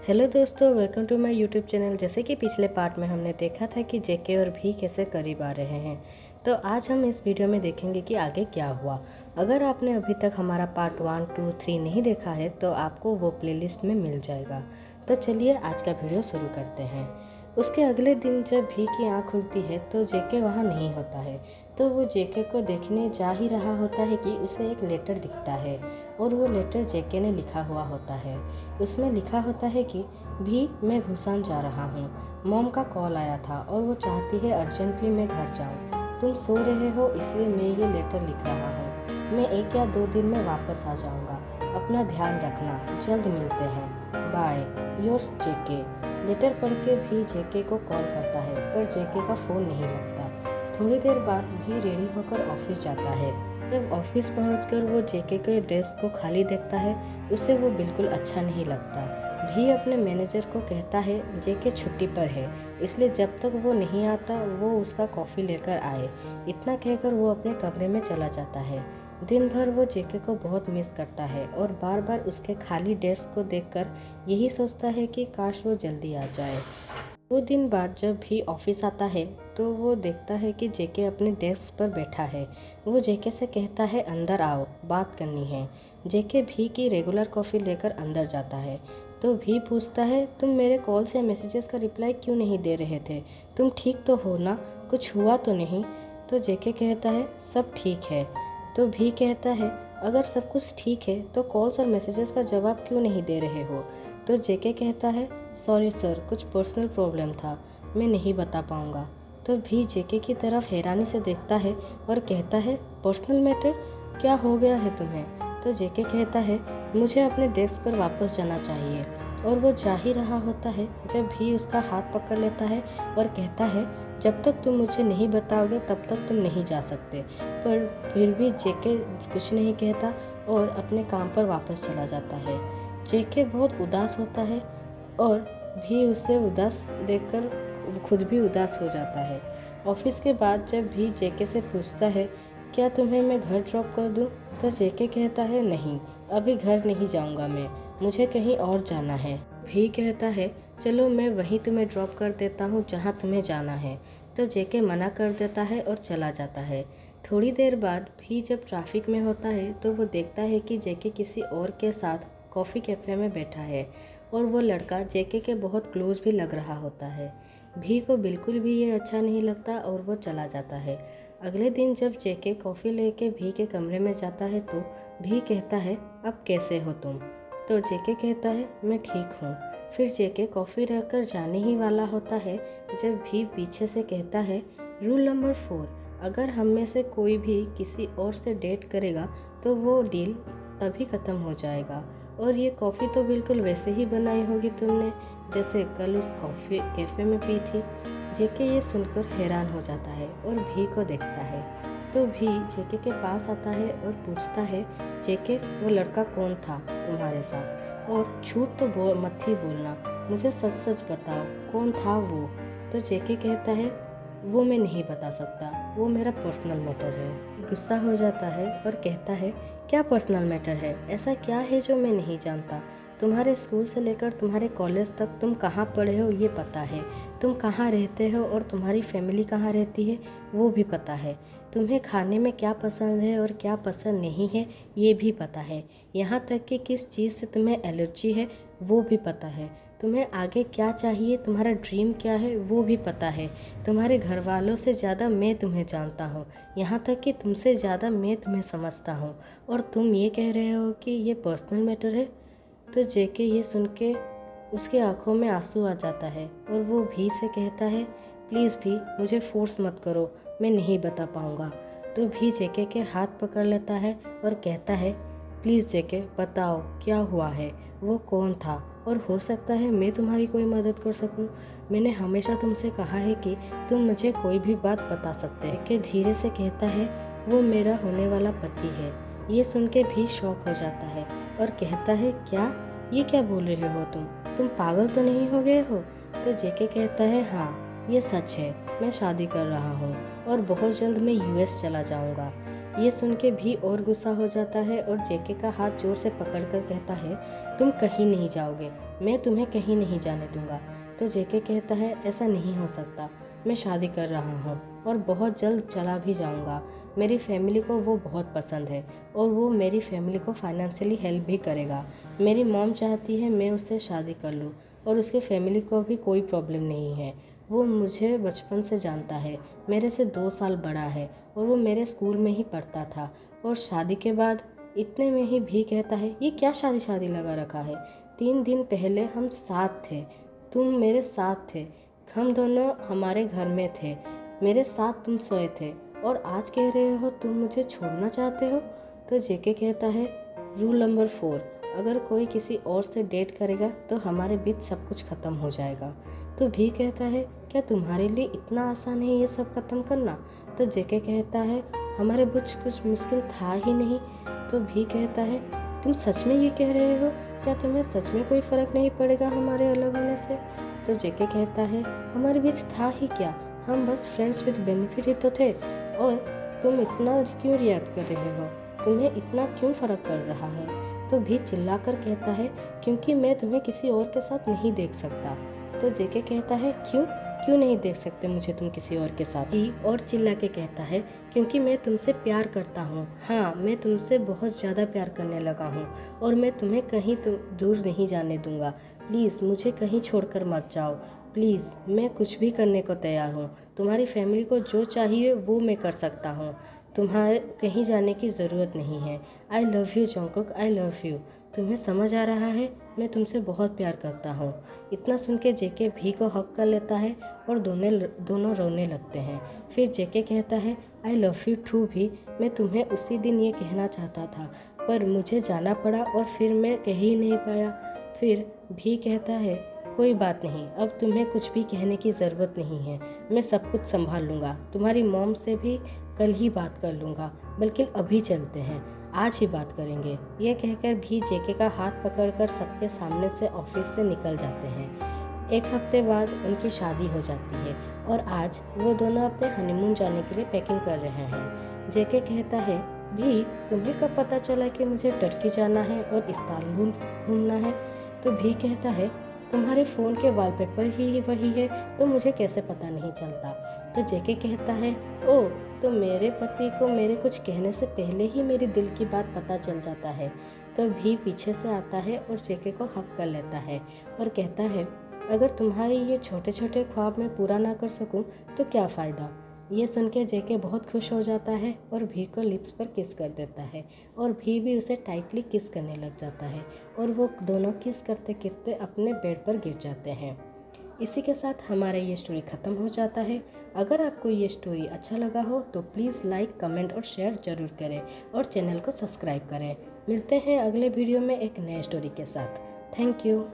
Hello दोस्तों, welcome to my YouTube channel. जैसे कि पिछले पार्ट में हमने देखा था कि जेके और भी कैसे करीब आ रहे हैं, तो आज हम इस वीडियो में देखेंगे कि आगे क्या हुआ। अगर आपने अभी तक हमारा पार्ट 1, 2, 3 नहीं देखा है तो आपको वो प्लेलिस्ट में मिल जाएगा। तो चलिए आज का वीडियो शुरू करते हैं। उसके अगले दिन जब भी की आँख खुलती है तो जेके वहाँ नहीं होता है। तो वो जेके को देखने जा ही रहा होता है कि उसे एक लेटर दिखता है और वो लेटर जेके ने लिखा हुआ होता है। उसमें लिखा होता है कि भी मैं भूसान जा रहा हूँ। मॉम का कॉल आया था और वो चाहती है अर्जेंटली मैं घर जाऊँ। तुम सो रहे हो इसलिए मैं ये लेटर लिख रहा हूँ। मैं 1 या 2 दिन में वापस आ जाऊँगा। अपना ध्यान रखना, जल्द मिलते हैं। बाय, योर्स जेके। लेटर पढ़ के भी जेके को कॉल करता है पर जेके का फ़ोन नहीं लगता। थोड़ी देर बाद भी रेडी होकर ऑफिस जाता है। जब ऑफिस पहुंचकर वो जेके के डेस्क को खाली देखता है, उसे वो बिल्कुल अच्छा नहीं लगता। भी अपने मैनेजर को कहता है जेके छुट्टी पर है, इसलिए जब तक वो नहीं आता वो उसका कॉफ़ी लेकर आए। इतना कहकर वो अपने कमरे में चला जाता है। दिन भर वो जेके को बहुत मिस करता है और बार बार उसके खाली डेस्क को देखकर यही सोचता है कि काश वो जल्दी आ जाए। 2 दिन बाद जब भी ऑफिस आता है तो वो देखता है कि जेके अपने डेस्क पर बैठा है। वो जेके से कहता है अंदर आओ, बात करनी है। जेके भी की रेगुलर कॉफ़ी लेकर अंदर जाता है तो भी पूछता है तुम मेरे कॉल्स या मैसेजेस का रिप्लाई क्यों नहीं दे रहे थे? तुम ठीक तो हो ना? कुछ हुआ तो नहीं? तो जेके कहता है सब ठीक है। तो भी कहता है अगर सब कुछ ठीक है तो कॉल्स और मैसेजेस का जवाब क्यों नहीं दे रहे हो? तो जेके कहता है सॉरी सर, कुछ पर्सनल प्रॉब्लम था, मैं नहीं बता पाऊँगा। तो भी जेके की तरफ हैरानी से देखता है और कहता है पर्सनल मैटर, क्या हो गया है तुम्हें? तो जेके कहता है मुझे अपने डेस्क पर वापस जाना चाहिए। और वो जा ही रहा होता है जब भी उसका हाथ पकड़ लेता है और कहता है जब तक तुम मुझे नहीं बताओगे तब तक तुम नहीं जा सकते। पर फिर भी जेके कुछ नहीं कहता और अपने काम पर वापस चला जाता है। जेके बहुत उदास होता है और भी उसे उदास देखकर खुद भी उदास हो जाता है। ऑफिस के बाद जब भी जेके से पूछता है क्या तुम्हें मैं घर ड्रॉप कर दूं? तो जेके कहता है नहीं, अभी घर नहीं जाऊंगा मैं, मुझे कहीं और जाना है। भी कहता है चलो मैं वहीं तुम्हें ड्रॉप कर देता हूँ जहाँ तुम्हें जाना है। तो जेके मना कर देता है और चला जाता है। थोड़ी देर बाद भी जब ट्रैफिक में होता है तो वो देखता है कि जेके किसी और के साथ कॉफ़ी कैफ़े में बैठा है और वो लड़का जेके के बहुत क्लोज भी लग रहा होता है। भी को बिल्कुल भी ये अच्छा नहीं लगता और वो चला जाता है। अगले दिन जब जेके कॉफ़ी लेके भी के कमरे में जाता है तो भी कहता है अब कैसे हो तुम? तो जेके कहता है मैं ठीक हूँ। फिर जेके कॉफ़ी रखकर जाने ही वाला होता है जब भी पीछे से कहता है रूल नंबर 4, अगर हम में से कोई भी किसी और से डेट करेगा तो वो डील तभी ख़त्म हो जाएगा। और ये कॉफ़ी तो बिल्कुल वैसे ही बनाई होगी तुमने जैसे कल उस कॉफ़ी कैफ़े में पी थी। जेके ये सुनकर हैरान हो जाता है और भी को देखता है। तो भी जेके के पास आता है और पूछता है जेके वो लड़का कौन था तुम्हारे साथ? और झूठ तो मत ही बोलना, मुझे सच सच बताओ कौन था वो? तो जेके कहता है वो मैं नहीं बता सकता, वो मेरा पर्सनल मैटर है। गुस्सा हो जाता है और कहता है क्या पर्सनल मैटर है? ऐसा क्या है जो मैं नहीं जानता? तुम्हारे स्कूल से लेकर तुम्हारे कॉलेज तक तुम कहाँ पढ़े हो ये पता है, तुम कहाँ रहते हो और तुम्हारी फैमिली कहाँ रहती है वो भी पता है, तुम्हें खाने में क्या पसंद है और क्या पसंद नहीं है ये भी पता है, यहाँ तक कि किस चीज़ से तुम्हें एलर्जी है वो भी पता है, तुम्हें आगे क्या चाहिए, तुम्हारा ड्रीम क्या है वो भी पता है। तुम्हारे घर वालों से ज़्यादा मैं तुम्हें जानता हूँ, यहाँ तक कि तुमसे ज़्यादा मैं तुम्हें समझता हूँ और तुम ये कह रहे हो कि ये पर्सनल मैटर है? तो जेके ये सुन के उसकी आंखों में आंसू आ जाता है और वो भी से कहता है प्लीज़ भी मुझे फोर्स मत करो, मैं नहीं बता पाऊँगा। तो भी जेके के हाथ पकड़ लेता है और कहता है प्लीज़ जेके बताओ क्या हुआ है, वो कौन था और हो सकता है मैं तुम्हारी कोई मदद कर सकूं। मैंने हमेशा तुमसे कहा है कि तुम मुझे कोई भी बात बता सकते हैं। कि धीरे से कहता है वो मेरा होने वाला पति है। ये सुन के भी शौक हो जाता है और कहता है क्या, ये क्या बोल रहे हो तुम पागल तो नहीं हो गए हो? तो जेके कहता है हाँ ये सच है, मैं शादी कर रहा हूँ और बहुत जल्द मैं यूएस चला जाऊँगा। ये सुन के भी और गुस्सा हो जाता है और जेके का हाथ जोर से पकड़कर कहता है, तुम कहीं नहीं जाओगे, मैं तुम्हें कहीं नहीं जाने दूंगा। तो जेके कहता है, ऐसा नहीं हो सकता, मैं शादी कर रहा हूँ और बहुत जल्द चला भी जाऊँगा। मेरी फैमिली को वो बहुत पसंद है और वो मेरी फैमिली को फाइनेंशियली हेल्प भी करेगा। मेरी मॉम चाहती है मैं उससे शादी कर लूँ और उसकी फैमिली को भी कोई प्रॉब्लम नहीं है। वो मुझे बचपन से जानता है, मेरे से 2 साल बड़ा है और वो मेरे स्कूल में ही पढ़ता था। और शादी के बाद इतने में ही भी कहता है, ये क्या शादी शादी लगा रखा है, 3 दिन पहले हम साथ थे, तुम मेरे साथ थे, हम दोनों हमारे घर में थे, मेरे साथ तुम सोए थे और आज कह रहे हो तुम मुझे छोड़ना चाहते हो। तो जेके कहता है, रूल नंबर 4, अगर कोई किसी और से डेट करेगा तो हमारे बीच सब कुछ ख़त्म हो जाएगा। तो भी कहता है, क्या तुम्हारे लिए इतना आसान है ये सब ख़त्म करना। तो जेके कहता है, हमारे बीच कुछ मुश्किल था ही नहीं। तो भी कहता है, तुम सच में ये कह रहे हो, क्या तुम्हें सच में कोई फ़र्क नहीं पड़ेगा हमारे अलग होने से। तो जेके कहता है, हमारे बीच था ही क्या, हम बस फ्रेंड्स विद बेनिफिट ही तो थे, और तुम इतना क्यों रिएक्ट कर रहे हो, तुम्हें इतना क्यों फ़र्क पड़ रहा है। तो भी चिल्लाकर कहता है, क्योंकि मैं तुम्हें किसी और के साथ नहीं देख सकता। तो जेके कहता है, क्यों क्यों नहीं देख सकते मुझे तुम किसी और के साथ। ही और चिल्ला के कहता है, क्योंकि मैं तुमसे प्यार करता हूँ, हाँ मैं तुमसे बहुत ज़्यादा प्यार करने लगा हूँ और मैं तुम्हें कहीं दूर नहीं जाने दूँगा। प्लीज़ मुझे कहीं छोड़कर मत जाओ, प्लीज़ मैं कुछ भी करने को तैयार हूँ, तुम्हारी फैमिली को जो चाहिए वो मैं कर सकता हूँ, तुम्हारे कहीं जाने की ज़रूरत नहीं है। I love you Jungkook, I love you, तुम्हें समझ आ रहा है, मैं तुमसे बहुत प्यार करता हूँ। इतना सुन के जेके भी को हक कर लेता है और दोनों रोने लगते हैं। फिर जेके कहता है, आई लव यू टू भी, मैं तुम्हें उसी दिन ये कहना चाहता था पर मुझे जाना पड़ा और फिर मैं कह ही नहीं पाया। फिर भी कहता है, कोई बात नहीं, अब तुम्हें कुछ भी कहने की ज़रूरत नहीं है, मैं सब कुछ संभाल लूँगा, तुम्हारी मॉम से भी कल ही बात कर लूँगा, बल्कि अभी चलते हैं, आज ही बात करेंगे। ये कहकर भी जेके का हाथ पकड़कर सबके सामने से ऑफिस से निकल जाते हैं। 1 हफ्ते बाद उनकी शादी हो जाती है और आज वो दोनों अपने हनीमून जाने के लिए पैकिंग कर रहे हैं। जेके कहता है, भी तुम्हें कब पता चला कि मुझे टर्की जाना है और इस्तांबुल घूमना है। तो भी कहता है, तुम्हारे फ़ोन के वॉलपेपर ही वही है तो मुझे कैसे पता नहीं चलता। तो जेके कहता है, ओह तो मेरे पति को मेरे कुछ कहने से पहले ही मेरी दिल की बात पता चल जाता है। तो भी पीछे से आता है और जेके को हक कर लेता है और कहता है, अगर तुम्हारे ये छोटे छोटे ख्वाब मैं पूरा ना कर सकूं तो क्या फ़ायदा। ये सुन के जेके बहुत खुश हो जाता है और भी को लिप्स पर किस कर देता है और भी उसे टाइटली किस करने लग जाता है और वो दोनों किस करते करते अपने बेड पर गिर जाते हैं। इसी के साथ हमारा ये स्टोरी ख़त्म हो जाता है। अगर आपको ये स्टोरी अच्छा लगा हो तो प्लीज़ लाइक, कमेंट और शेयर ज़रूर करें और चैनल को सब्सक्राइब करें। मिलते हैं अगले वीडियो में एक नए स्टोरी के साथ। Thank you.